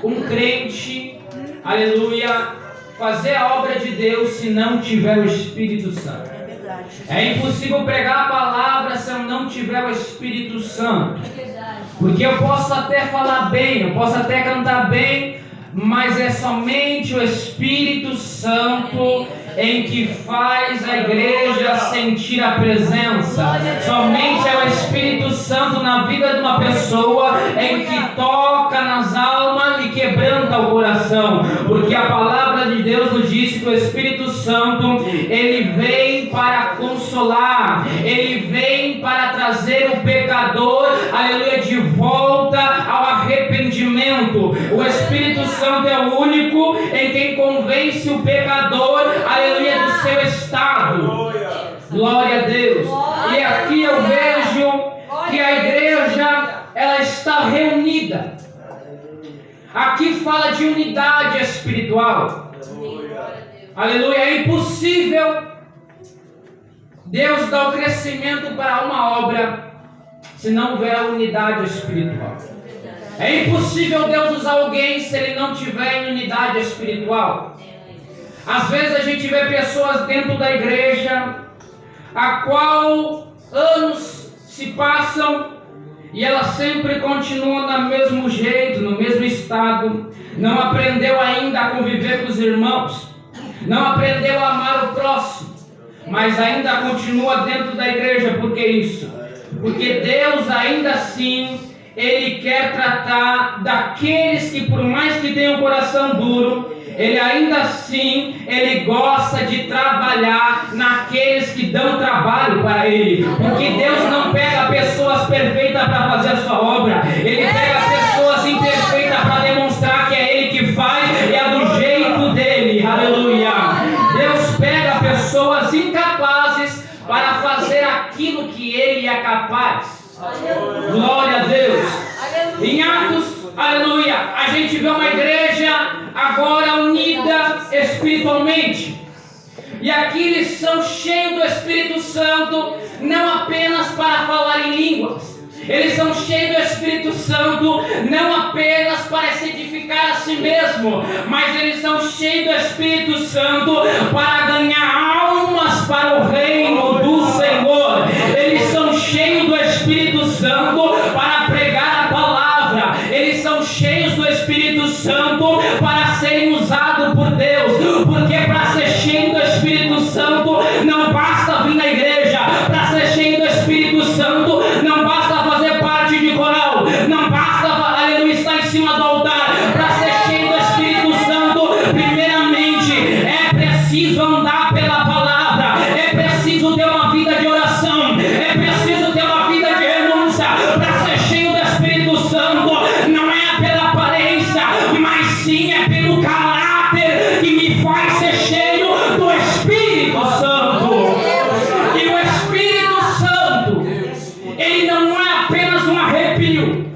um crente, aleluia, fazer a obra de Deus se não tiver o Espírito Santo. É impossível pregar a palavra se eu não tiver o Espírito Santo. Porque eu posso até falar bem, eu posso até cantar bem, mas é somente o Espírito Santo em que faz a igreja sentir a presença. Somente é o Espírito Santo na vida de uma pessoa em que toca nas almas e quebranta o coração. Porque a palavra de Deus nos diz que o Espírito Santo, ele vem para consolar, ele vem para trazer o pecador, aleluia, de volta ao arrependimento. O Espírito Santo é o único em quem convence o pecador, aleluia, do seu estado. Glória a Deus. E aqui eu vejo que a igreja, ela está reunida. Aqui fala de unidade espiritual. Aleluia. É impossível Deus dar o crescimento para uma obra se não houver unidade espiritual. É impossível Deus usar alguém se ele não tiver em unidade espiritual. Às vezes a gente vê pessoas dentro da igreja, a qual anos se passam e ela sempre continua no mesmo jeito, no mesmo estado, não aprendeu ainda a conviver com os irmãos, não aprendeu a amar o próximo, mas ainda continua dentro da igreja. Por que isso? Porque Deus ainda assim, Ele quer tratar daqueles que, por mais que tenham um coração duro, Ele ainda assim, Ele gosta de trabalhar naqueles que dão trabalho para Ele. Porque Deus não pega pessoas perfeitas para fazer a sua obra. Ele pega pessoas imperfeitas para demonstrar que é Ele que faz e é do jeito dEle. Aleluia. Deus pega pessoas incapazes para fazer aquilo que Ele é capaz. Glória a Deus. Em Atos, aleluia, a gente vê uma igreja agora unida espiritualmente. E aqui eles são cheios do Espírito Santo, não apenas para falar em línguas. Eles são cheios do Espírito Santo, não apenas para se edificar a si mesmo, mas eles são cheios do Espírito Santo para ganhar almas para o reino do Senhor. Eles são cheios do Espírito Santo para pregar a palavra. Eles são cheios do Espírito Santo para serem usados por Deus. Porque para ser cheio do Espírito Santo não basta vir na igreja. Para ser cheio do Espírito Santo não basta fazer parte de coral. Não basta, aleluia, estar em cima do altar. Para ser cheio do Espírito Santo, primeiramente é preciso andar pela palavra. É preciso ter uma vida de oração. É preciso ter uma vida de renúncia. Para ser cheio do Espírito Santo, não é pela aparência, mas sim é pelo caráter que me faz ser cheio do Espírito Santo. E o Espírito Santo, ele não é apenas um arrepio,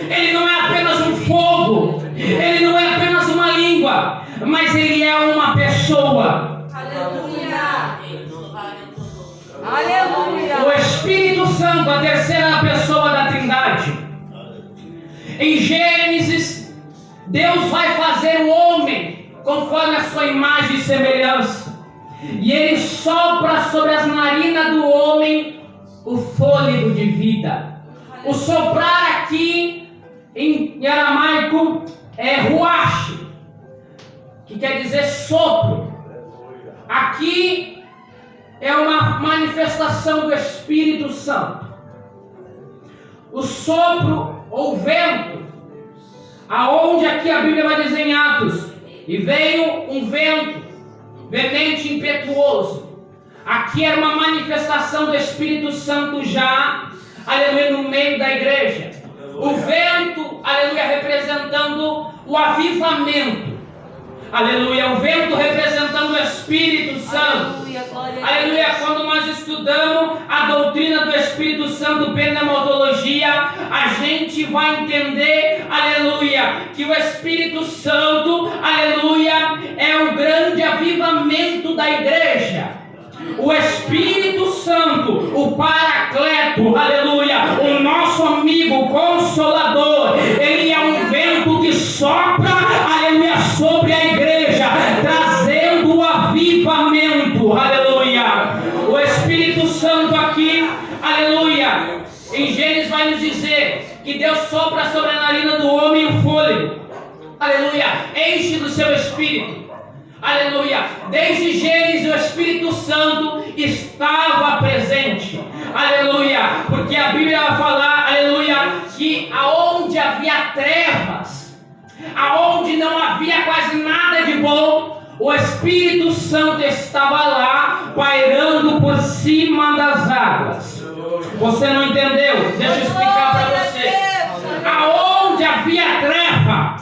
ele não é apenas um fogo, ele não é apenas uma língua, mas ele é uma pessoa. Aleluia. Aleluia. O Espírito Santo, a terceira pessoa da Trindade. Em Gênesis, Deus vai fazer o homem conforme a sua imagem e semelhança. E Ele sopra sobre as narinas do homem o fôlego de vida. O soprar aqui, em aramaico, é ruach, que quer dizer sopro. Aqui é uma manifestação do Espírito Santo. O sopro ou vento, aonde aqui a Bíblia vai dizer em Atos, e veio um vento veemente impetuoso. Aqui era uma manifestação do Espírito Santo já, aleluia, no meio da igreja. O vento, aleluia, representando o avivamento. Aleluia, o vento representando o Espírito Santo. Aleluia, quando nós estudamos a doutrina do Espírito Santo, pneumatologia, a gente vai entender, aleluia, que o Espírito Santo, aleluia, é o grande avivamento da igreja. O Espírito Santo, o Paracleto, aleluia, o nosso amigo consolador, ele é um vento que sopra aonde não havia quase nada de bom, o Espírito Santo estava lá, pairando por cima das águas. Você não entendeu? Deixa eu explicar para você. Aonde havia treva,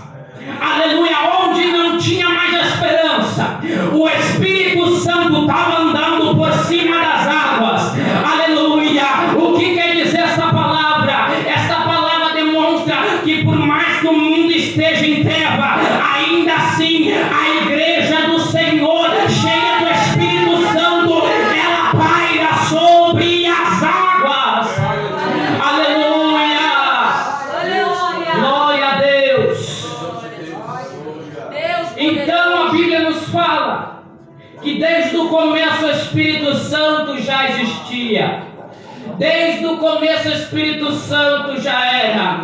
aleluia, onde não tinha mais esperança, o Espírito Santo estava andando por cima das águas, aleluia. O que quer dizer essa palavra? Essa palavra demonstra que por mais que o mundo esteja em treva, ainda assim a igreja do Senhor, cheia do Espírito Santo, ela paira sobre as águas, aleluia. Glória a Deus. Então a Bíblia nos fala que desde o começo o Espírito Santo já existia. Desde o começo o Espírito Santo já era.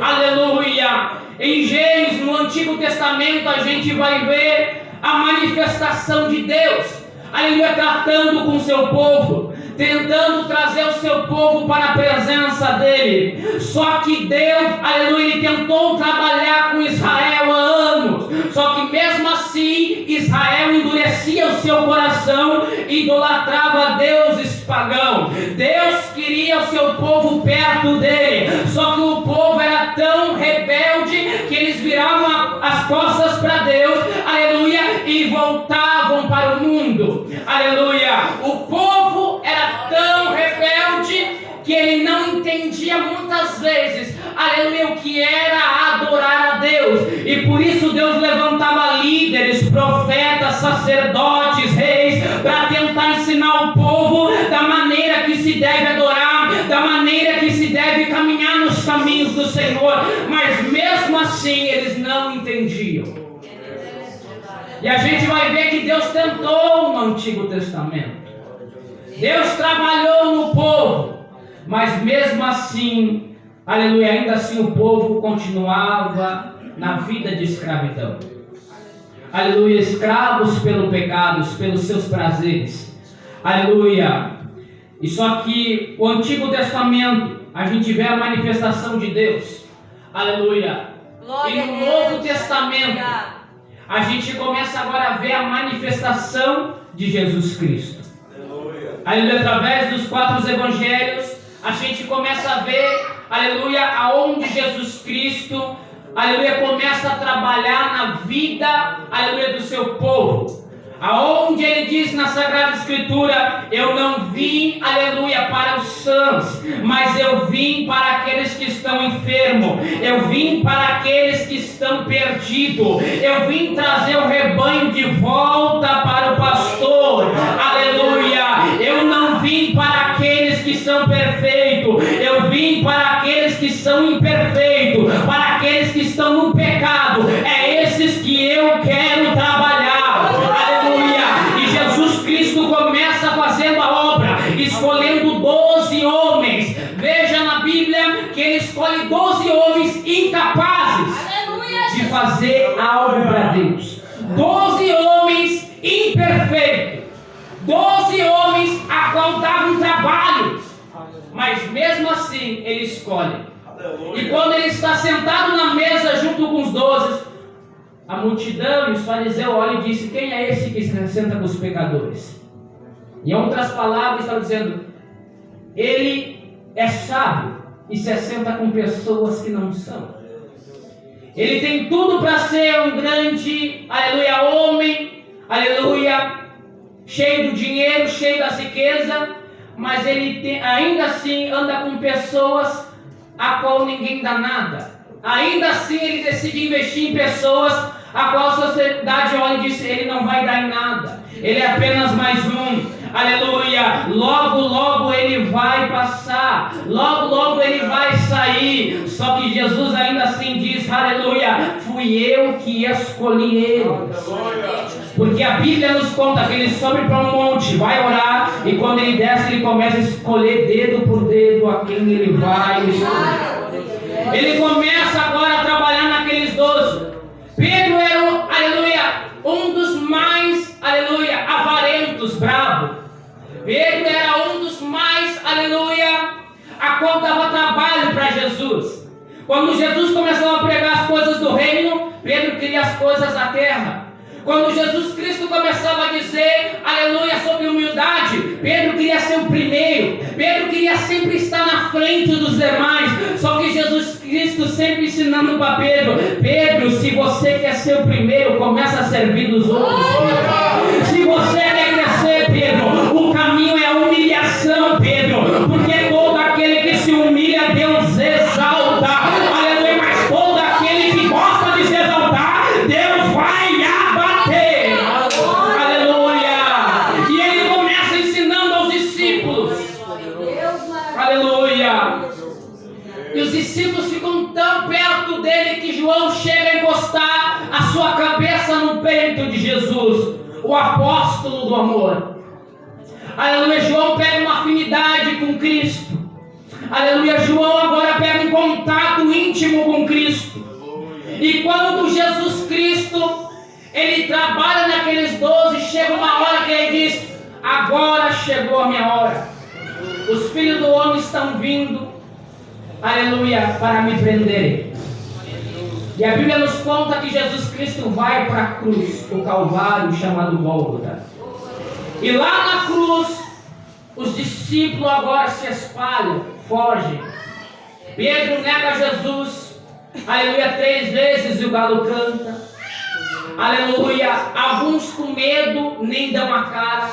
Aleluia. Em Gênesis, no Antigo Testamento, a gente vai ver a manifestação de Deus. Aleluia, tratando com o seu povo, tentando trazer o seu povo para a presença dele. Só que Deus, aleluia, ele tentou trabalhar com Israel há anos. Só que mesmo assim, Israel endurecia o seu coração e idolatrava deuses pagãos. Deus queria o seu povo perto dele. Só que o povo era tão rebelde que eles viravam as costas para Deus, aleluia, e voltavam para o mundo. Aleluia. O povo era tão rebelde que ele não entendia muitas vezes, aleluia, o que era adorar a Deus. E por isso Deus levantava líderes, profetas, sacerdotes, reis, para tentar ensinar o povo da maneira que se deve adorar, da maneira que se deve caminhar nos caminhos do Senhor. Mas mesmo assim eles não entendiam. E a gente vai ver que Deus tentou no Antigo Testamento. Deus trabalhou no povo, mas mesmo assim, aleluia, ainda assim o povo continuava na vida de escravidão. Aleluia, escravos pelo pecado, pelos seus prazeres. Aleluia. E só que o Antigo Testamento, a gente vê a manifestação de Deus. Aleluia. E no Novo Testamento, a gente começa agora a ver a manifestação de Jesus Cristo. Aleluia, através dos 4 evangelhos, a gente começa a ver, aleluia, aonde Jesus Cristo, aleluia, começa a trabalhar na vida, aleluia, do seu povo. Aonde ele diz na Sagrada Escritura: eu não vim, aleluia, para os sãos, mas eu vim para aqueles que estão enfermos, eu vim para aqueles que estão perdidos, eu vim trazer o rebanho de volta para o pastor, aleluia. Eu não vim para aqueles que são perfeitos, eu vim para aqueles que são imperfeitos, para aqueles que estão no pecado. É esses que eu quero trabalhar, aleluia. E Jesus Cristo começa fazendo a obra, escolhendo 12 homens. Veja na Bíblia que ele escolhe 12 homens incapazes de fazer algo para Deus. 12 homens imperfeitos, 12 homens a qual davam trabalho, mas mesmo assim ele escolhe. E quando ele está sentado na mesa junto com os 12, a multidão e os fariseus olham e dizem: quem é esse que se senta com os pecadores? Em outras palavras, está dizendo: ele é sábio e se assenta com pessoas que não são. Ele tem tudo para ser um grande, aleluia, homem, aleluia, cheio do dinheiro, cheio das riquezas, mas ele ainda assim anda com pessoas a qual ninguém dá nada. Ainda assim ele decide investir em pessoas a qual a sociedade olha e diz: ele não vai dar em nada, ele é apenas mais um. Aleluia, logo logo ele vai passar, logo logo ele vai sair. Só que Jesus ainda assim diz: aleluia, fui eu que escolhi eles. Porque a Bíblia nos conta que ele sobe para um monte, vai orar, e quando ele desce ele começa a escolher dedo por dedo a quem ele vai escolher. Ele começa agora a trabalhar naqueles 12. Pedro era, aleluia, um dos mais, aleluia, avarentos, bravo. Pedro era um dos mais, aleluia, a qual dava trabalho para Jesus. Quando Jesus começou a pregar as coisas do reino, as coisas da terra. Quando Jesus Cristo começava a dizer, aleluia, sobre humildade, Pedro queria ser o primeiro, Pedro queria sempre estar na frente dos demais. Só que Jesus Cristo sempre ensinando para Pedro: Pedro, se você quer ser o primeiro, começa a servir dos outros. Se você quer crescer, Pedro, o caminho é a humilhação, Pedro, porque todo aquele que se humilha, Deus exalta. Aleluia, mas todo aquele que gosta de se exaltar, Deus vai abater. Aleluia. E ele começa ensinando aos discípulos. Aleluia. E os discípulos ficam tão perto dele que João chega a encostar a sua cabeça no peito de Jesus, o apóstolo do amor. Aleluia. João pega uma afinidade com Cristo. Aleluia. João agora pega um contato íntimo com Cristo. E quando Jesus Cristo, ele trabalha naqueles 12, chega uma hora que ele diz: agora chegou a minha hora. Os filhos do homem estão vindo, aleluia, para me prenderem. E a Bíblia nos conta que Jesus Cristo vai para a cruz, o Calvário chamado Gólgota. E lá na cruz, os discípulos agora se espalham, fogem. Pedro nega Jesus, aleluia, 3 vezes e o galo canta. Aleluia, alguns com medo nem dão a cara.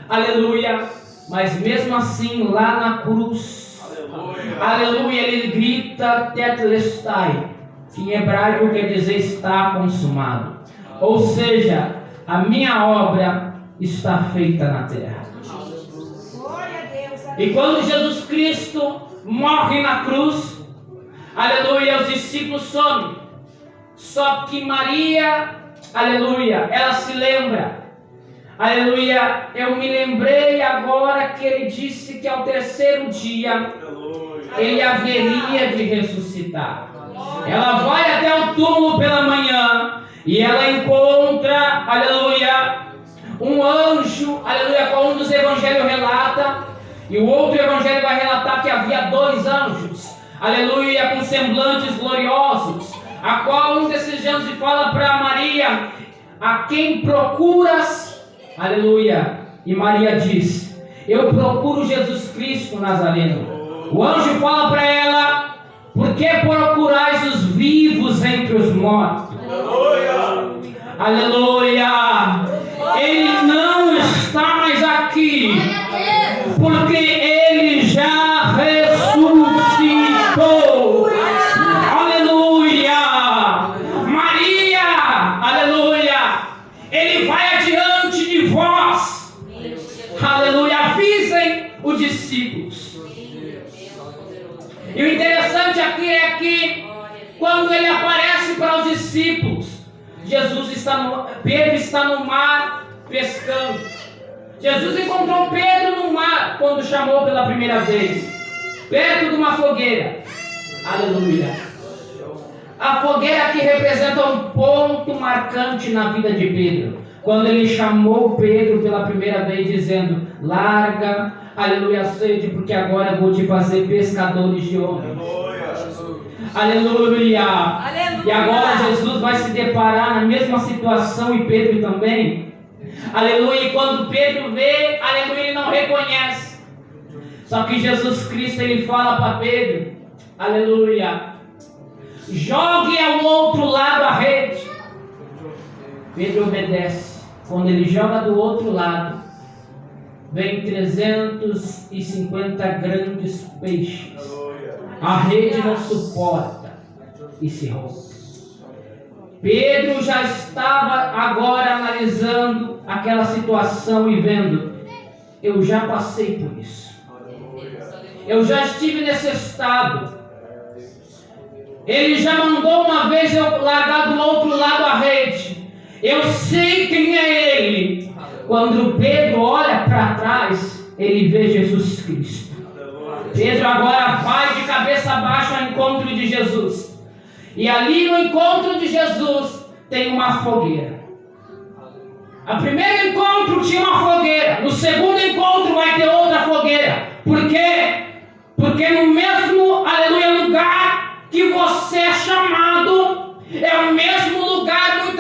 Aleluia, mas mesmo assim lá na cruz, aleluia, ele grita tetelestai, que em hebraico quer dizer está consumado. Ou seja, a minha obra está feita na terra. E quando Jesus Cristo morre na cruz, aleluia, os discípulos somem. Só que Maria, aleluia, ela se lembra. Aleluia, eu me lembrei agora que ele disse que ao 3º dia ele haveria de ressuscitar. Ela vai até o túmulo pela manhã e ela encontra, aleluia, um anjo, aleluia, como um dos evangelhos relata, e o outro evangelho vai relatar que havia 2 anjos, aleluia, com semblantes gloriosos, a qual um desses anjos fala para Maria: a quem procuras? Aleluia. E Maria diz: eu procuro Jesus Cristo Nazareno. O anjo fala para ela: por que procurais os vivos entre os mortos? Aleluia. Aleluia. Ele não está mais aqui, porque ele já ressuscitou. Aleluia. Maria, aleluia, ele vai adiante de vós. Aleluia. Avisem os discípulos. E o interessante aqui é que quando ele aparece para os discípulos, Pedro está no mar pescando. Jesus encontrou Pedro no mar quando chamou pela primeira vez, perto de uma fogueira. Aleluia. A fogueira que representa um ponto marcante na vida de Pedro. Quando ele chamou Pedro pela primeira vez, dizendo: larga, aleluia, a sede, porque agora eu vou te fazer pescadores de homens. Aleluia. Aleluia. E agora Jesus vai se deparar na mesma situação, e Pedro também. Aleluia. E quando Pedro vê, aleluia, ele não reconhece. Só que Jesus Cristo, ele fala para Pedro: aleluia, jogue ao outro lado a rede. Pedro obedece. Quando ele joga do outro lado, vem 350 grandes peixes. A rede não suporta e se rompe. Pedro já estava agora analisando aquela situação e vendo: eu já passei por isso. Eu já estive nesse estado. Ele já mandou uma vez eu largar do outro lado a rede. Eu sei quem é ele. Quando Pedro olha para trás, ele vê Jesus Cristo. Pedro agora vai de cabeça baixa ao encontro de Jesus. E ali no encontro de Jesus tem uma fogueira. No primeiro encontro tinha uma fogueira. No segundo encontro vai ter outra fogueira. Por quê? Porque no mesmo, aleluia, lugar que você é chamado, é o mesmo lugar muitas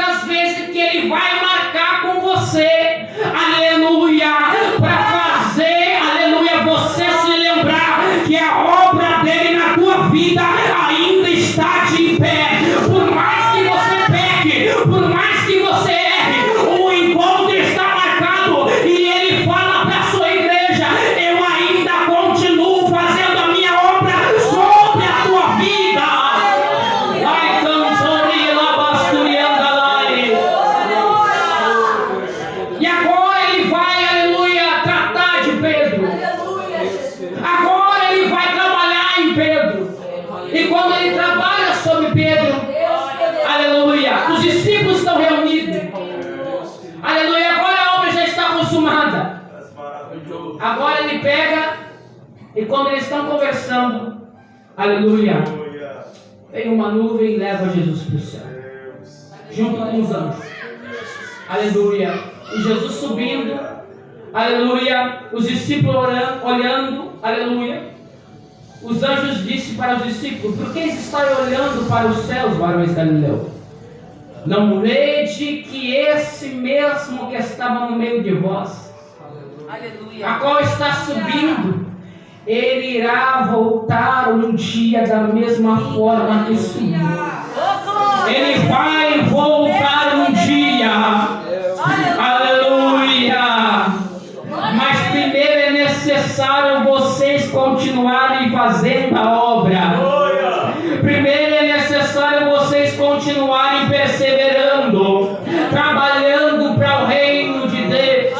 E quando eles estão conversando, aleluia, vem uma nuvem e leva Jesus para o céu, junto com os anjos. Aleluia. E Jesus subindo, aleluia, os discípulos olhando, aleluia. Os anjos disseram para os discípulos: por que estáis olhando para os céus, varões Galileu? Não vede que esse mesmo que estava no meio de vós, aleluia, a qual está subindo, ele irá voltar um dia da mesma forma que subiu. Ele vai voltar um dia. Aleluia. Mas primeiro é necessário vocês continuarem fazendo a obra. Primeiro é necessário vocês continuarem perseverando, trabalhando para o reino de Deus.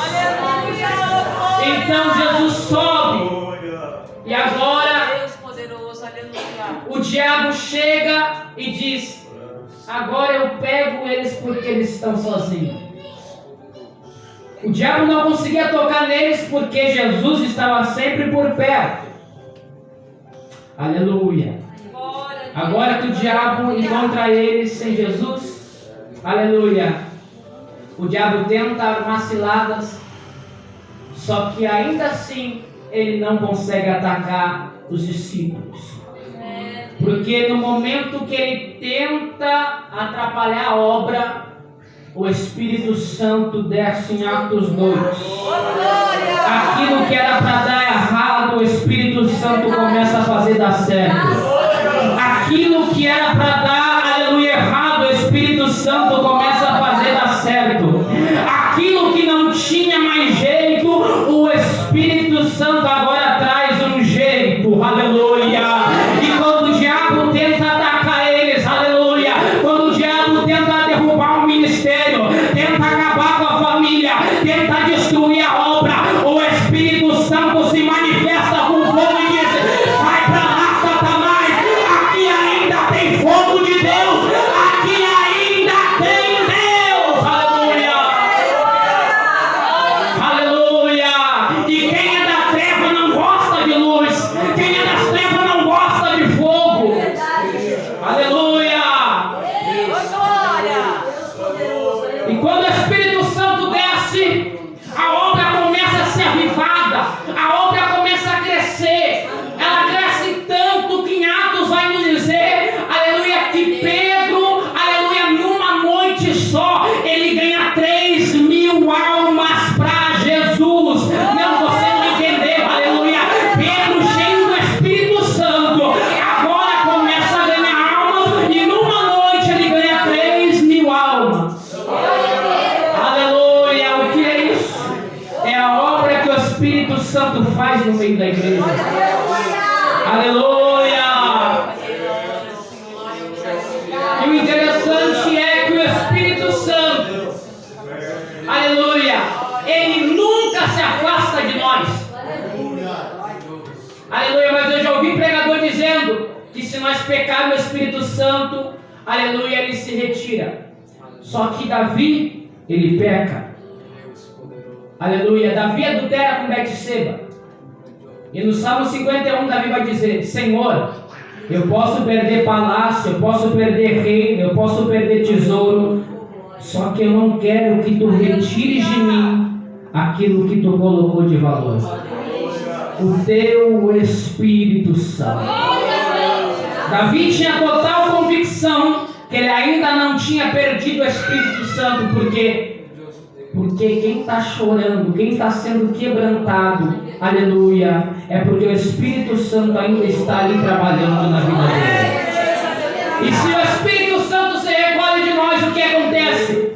Então Jesus sobe. E agora o diabo chega e diz: agora eu pego eles porque eles estão sozinhos. O diabo não conseguia tocar neles porque Jesus estava sempre por perto. Aleluia. Agora que o diabo encontra eles sem Jesus, aleluia, o diabo tenta armar ciladas, só que ainda assim ele não consegue atacar os discípulos. Porque no momento que ele tenta atrapalhar a obra, o Espírito Santo desce em Atos 2. Aquilo que era para dar errado, o Espírito Santo começa a fazer dar certo. Aquilo que era para dar, aleluia, errado, o Espírito Santo começa a fazer dar certo. Aquilo que não tinha mais jeito, o Espírito Santo agora traz um jeito. Aleluia. E quando o diabo tenta atacar eles, aleluia, quando o diabo tenta derrubar o ministério, tenta acabar com a família, tenta destruir a obra, o Espírito Santo se manifesta com fogo e diz: sai pra lá, Satanás, aqui ainda tem fogo de Deus, aqui ainda tem Deus. Aleluia. Aleluia. E quem é da treva não gosta de luz, quem é das trevas não gosta de fogo. Aleluia. E quando o Espírito Santo desce, a obra começa a ser avivada, a obra começa a crescer. Ela cresce tanto que em Atos vai nos dizer, aleluia, que Pedro, aleluia, numa noite só, ele ganha 3.000 almas para Jesus. Não, você não entendeu, aleluia. Pedro, cheio do Espírito Santo, agora começa a ganhar almas, e numa noite ele ganha 3.000 almas. Aleluia. O que é isso? É a obra que o Espírito Santo faz no meio da igreja. Aleluia. E o interessante é que o Espírito Santo, aleluia, ele nunca se afasta de nós. Aleluia. Mas eu já ouvi pregador dizendo que se nós pecarmos, o Espírito Santo, aleluia, ele se retira. Só que Davi, ele peca. Aleluia. Davi adultera com Betseba. E no Salmo 51, Davi vai dizer: Senhor, eu posso perder palácio, eu posso perder reino, eu posso perder tesouro, só que eu não quero que tu retires de mim aquilo que tu colocou de valor, o teu Espírito Santo. Davi tinha total convicção que ele ainda não tinha perdido o Espírito Santo. Por quê? Porque quem está chorando, quem está sendo quebrantado, aleluia, é porque o Espírito Santo ainda está ali trabalhando na vida dele. E se o Espírito Santo se recolhe de nós, o que acontece?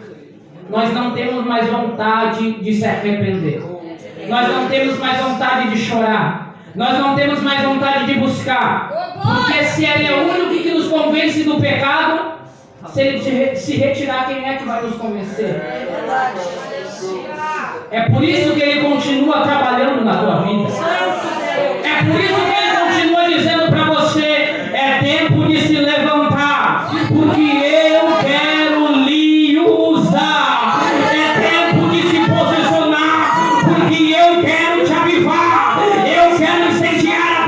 Nós não temos mais vontade de se arrepender. Nós não temos mais vontade de chorar. Nós não temos mais vontade de buscar. Porque se Ele é o único que nos convence do pecado, se Ele se retirar, quem é que vai nos convencer? É por isso que Ele continua trabalhando na tua vida. É por isso que Ele continua dizendo para você: é tempo de se levantar, porque eu quero lhe usar. É tempo de se posicionar, porque eu quero te avivar. Eu quero incendiar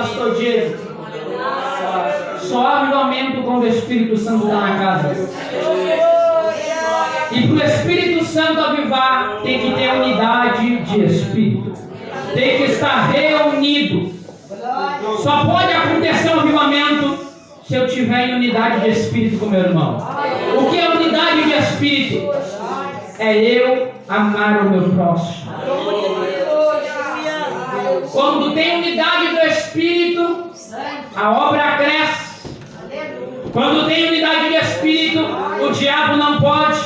pastor Diego. Só avivamento quando o Espírito Santo está na casa. E para o Espírito Santo avivar, tem que ter unidade de Espírito. Tem que estar reunido. Só pode acontecer um avivamento se eu tiver em unidade de Espírito com meu irmão. O que é unidade de Espírito? É eu amar o meu próximo. Quando tem unidade do Espírito, a obra cresce. Quando tem unidade de Espírito, o diabo não pode.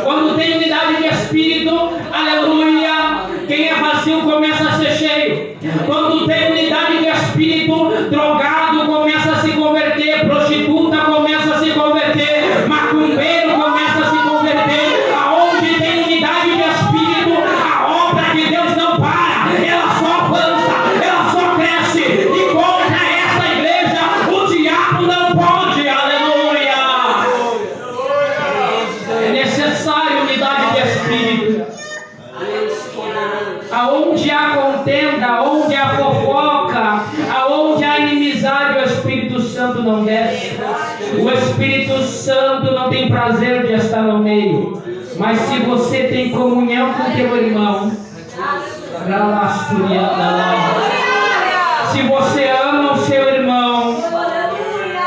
Quando tem unidade de Espírito, aleluia, quem é vazio começa a ser cheio. Quando tem unidade de Espírito, drogado começa a se converter, prostituta começa a se converter, macumbeiro começa a se converter. Aonde tem unidade de Espírito, a obra de Deus não para, ela só avança, ela só cresce. E contra essa igreja, o diabo não pode, aleluia. É necessário unidade de Espírito. Aonde há contenda, aonde há fofoca, aonde há inimizade, o Espírito Santo não desce. O Espírito Santo não tem prazer de estar no meio. Mas se você tem comunhão com teu irmão, se você ama o seu irmão,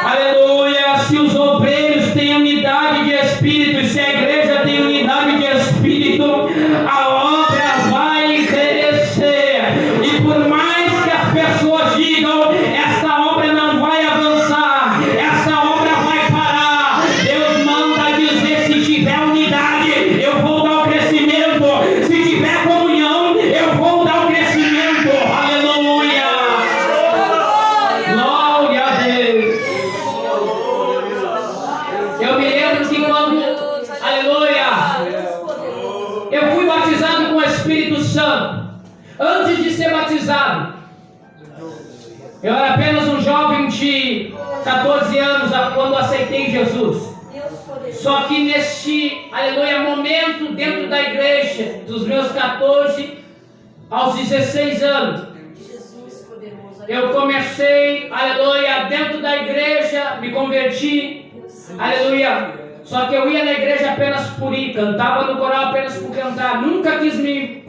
aleluia, se os obreiros têm unidade de Espírito, e se a igreja tem unidade de Espírito, a obra vai crescer. E por mais que as pessoas digam, essa obra não vai avançar, essa obra vai parar, Deus manda dizer: se tiver unidade, eu vou dar o crescimento. Se tiver comunhão, eu vou dar o crescimento. Aleluia! Glória a Deus. Eu me lembro que quando, aleluia, eu fui batizado com o Espírito Santo. Antes de ser batizado, eu era apenas um jovem de 14 anos quando aceitei Jesus. Só que neste, aleluia, momento dentro da igreja, dos meus 14 aos 16 anos, eu comecei, aleluia, dentro da igreja, me converti, aleluia. Só que eu ia na igreja apenas por ir, cantava no coral apenas por cantar. Nunca quis me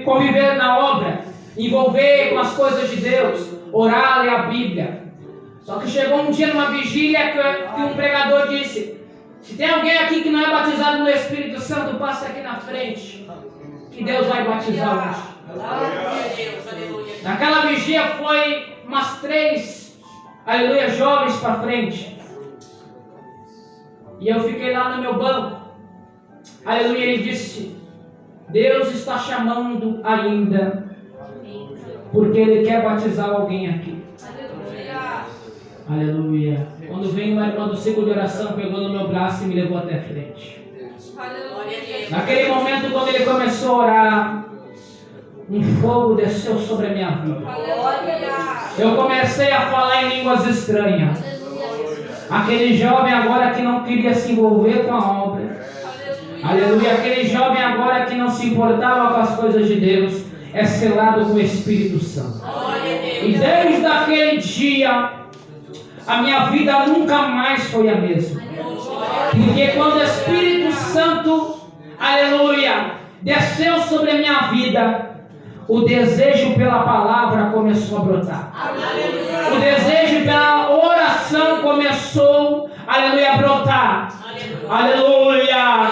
conviver na obra, envolver com as coisas de Deus, orar, ler a Bíblia. Só que chegou um dia numa vigília que um pregador disse: se tem alguém aqui que não é batizado no Espírito Santo, passa aqui na frente, que Deus vai batizar hoje. Naquela vigília foi umas 3, aleluia, jovens para frente. E eu fiquei lá no meu banco. Aleluia, ele disse: Deus está chamando ainda, porque Ele quer batizar alguém aqui. Aleluia. Quando veio uma irmã do ciclo de oração, pegou no meu braço e me levou até a frente. Naquele momento, quando ele começou a orar, um fogo desceu sobre a minha vida. Eu comecei a falar em línguas estranhas. Aquele jovem agora que não queria se envolver com a obra. Aleluia. Aquele jovem agora que não se importava com as coisas de Deus, é selado com o Espírito Santo. E desde aquele dia, a minha vida nunca mais foi a mesma. Porque quando o Espírito Santo, aleluia, desceu sobre a minha vida, o desejo pela palavra começou a brotar. O desejo pela oração começou, aleluia, a brotar. Aleluia.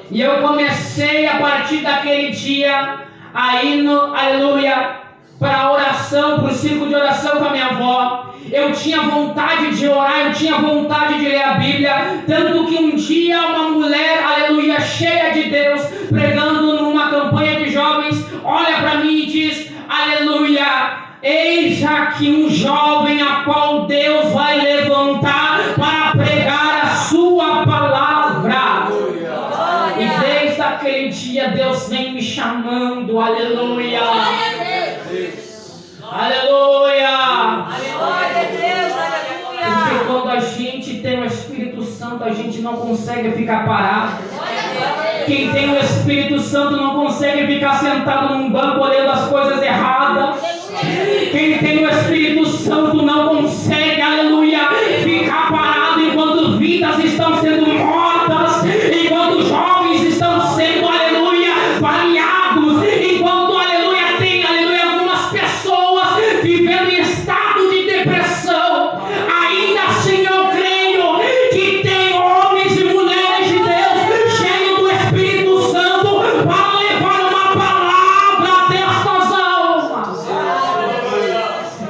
E eu comecei a partir daquele dia a ir, aleluia, para a oração, para o círculo de oração com a minha avó. Eu tinha vontade de orar, eu tinha vontade de ler a Bíblia. Tanto que um dia uma mulher, aleluia, cheia de Deus, pregando numa campanha de jovens, olha para mim e diz: aleluia, eis aqui um jovem a qual Deus vai levantar para pregar a sua palavra. E desde aquele dia Deus vem me chamando, aleluia. Aleluia! Porque quando a gente tem o Espírito Santo, a gente não consegue ficar parado. Quem tem o Espírito Santo não consegue ficar sentado num banco olhando as coisas erradas. Quem tem o Espírito Santo não consegue, aleluia, ficar parado enquanto vidas estão sendo mortas, enquanto jovens estão sendo, aleluia, baleados, enquanto, aleluia, tem, aleluia, algumas pessoas vivendo em estado de depressão. Ainda assim eu creio que tem homens e mulheres de Deus cheios do Espírito Santo para levar uma palavra destas almas.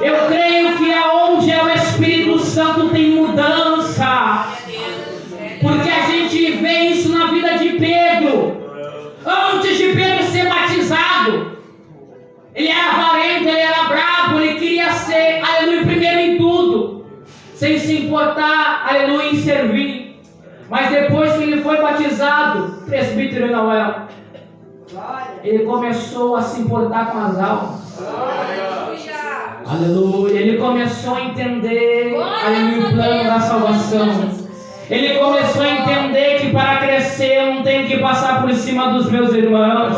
Eu creio que aonde é o Espírito Santo tem mudança, porque a gente vê isso na vida de Pedro. Antes de Pedro ser batizado, ele era avarento, ele era bravo, ele queria ser, aleluia, primeiro em tudo, sem se importar, aleluia, em servir. Mas depois que ele foi batizado, presbítero Noel, ele começou a se importar com as almas. Aleluia. Ele começou a entender, aleluia, o plano da salvação. Ele começou a entender que para crescer eu não tenho que passar por cima dos meus irmãos.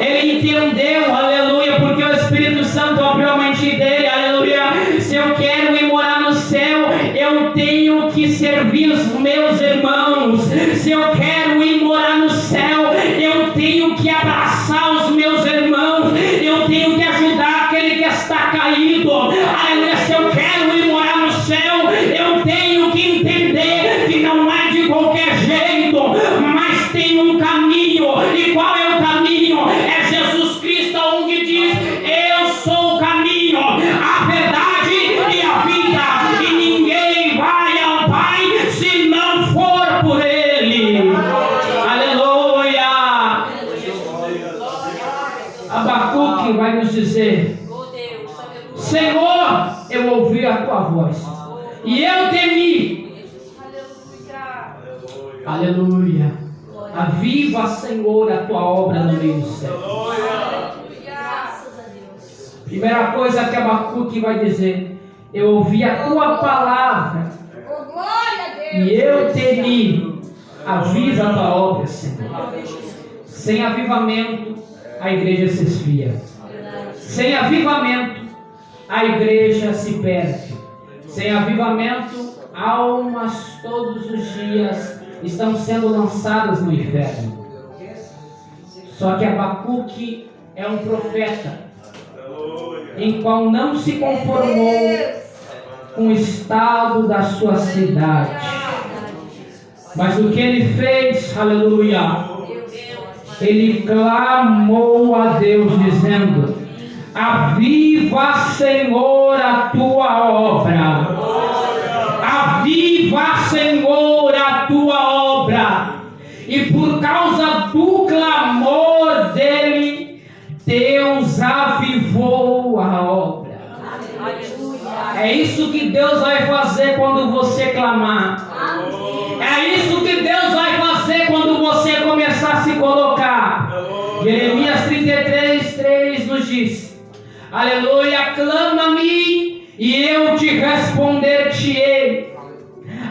Ele entendeu, aleluia, porque o Espírito Santo abriu a mente dele, aleluia. Se eu quero ir morar no céu, eu tenho que servir os meus irmãos. Se eu quero ir morar no céu, eu tenho que abraçar os meus irmãos. Eu tenho que ajudar aquele que está caído. Aleluia. Se eu quero ir morar no céu, eu tenho que entender que não é de qualquer jeito, mas tem um caminho. E qual é o caminho? É Jesus Cristo, onde diz: eu sou o caminho, a verdade e a vida, e ninguém vai ao Pai se não for por Ele. Aleluia. Abacuque vai nos dizer: Senhor, eu ouvi a tua voz e eu temi. Aleluia. Aviva, Senhor, a tua obra no meio do céu. Primeira coisa que Abacuque vai dizer: eu ouvi a tua palavra e eu temi. Aviva a tua obra, Senhor. Sem avivamento, a igreja se esfria. Sem avivamento, a igreja se perde. Sem avivamento, almas todos os dias estão sendo lançadas no inferno. Só que Abacuque é um profeta em qual não se conformou com o estado da sua cidade. Mas o que ele fez, aleluia, ele clamou a Deus dizendo: aviva, Senhor, a tua obra. Aviva, Senhor, a tua obra. E por causa do clamor dele, Deus avivou a obra. É isso que Deus vai fazer quando você clamar. É isso que Deus vai fazer quando você começar a se colocar. Jeremias 33:3 nos diz: aleluia, clama-me e eu te responder-te-ei.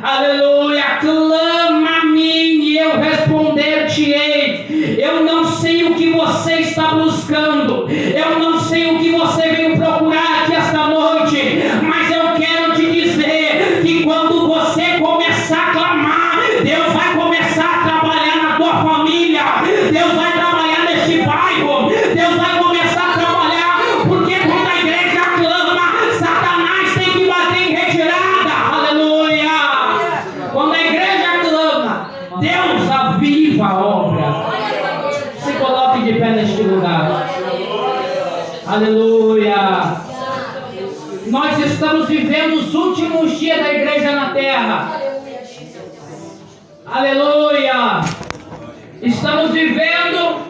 Aleluia, clama-me e eu responder-te-ei. Eu não sei o que você está buscando, eu não sei o que você veio procurar aqui esta noite, mas eu quero te dizer que quando você começar a clamar, Deus vai começar a trabalhar na tua família, Deus vai trabalhar neste bairro, Deus vai começar a trabalhar, porque quando a igreja clama, Satanás tem que bater em retirada. Aleluia. Quando a igreja clama, Deus aviva a obra. Se coloque de pé neste lugar. Aleluia. Nós estamos vivendo os últimos dias da igreja na terra. Aleluia. Estamos vivendo